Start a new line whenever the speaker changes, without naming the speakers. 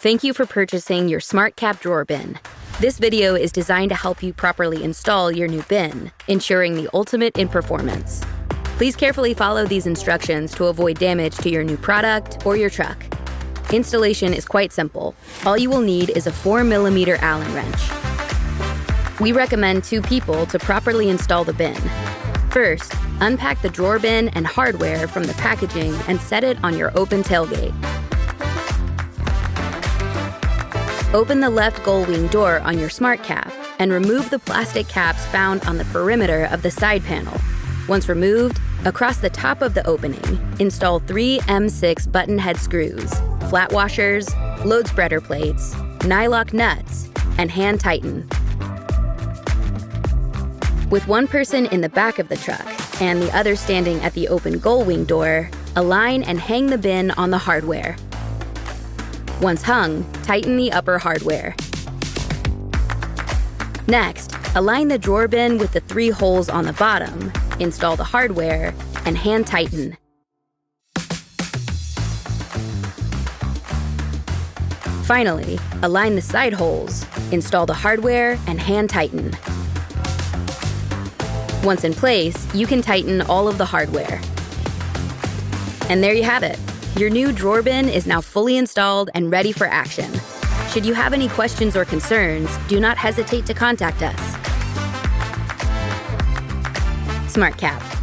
Thank you for purchasing your SmartCap Drawer-Bin. This video is designed to help you properly install your new bin, ensuring the ultimate in performance. Please carefully follow these instructions to avoid damage to your new product or your truck. Installation is quite simple. All you will need is a 4mm Allen wrench. We recommend 2 people to properly install the bin. First, unpack the drawer bin and hardware from the packaging and set it on your open tailgate. Open the left gull-wing door on your SmartCap and remove the plastic caps found on the perimeter of the side panel. Once removed, across the top of the opening, install 3 M6 button head screws, flat washers, load spreader plates, nylock nuts, and hand tighten. With one person in the back of the truck and the other standing at the open gull-wing door, align and hang the bin on the hardware. Once hung, tighten the upper hardware. Next, align the drawer bin with the 3 holes on the bottom, install the hardware, and hand tighten. Finally, align the side holes, install the hardware, and hand tighten. Once in place, you can tighten all of the hardware. And there you have it. Your new drawer bin is now fully installed and ready for action. Should you have any questions or concerns, do not hesitate to contact us. SmartCap.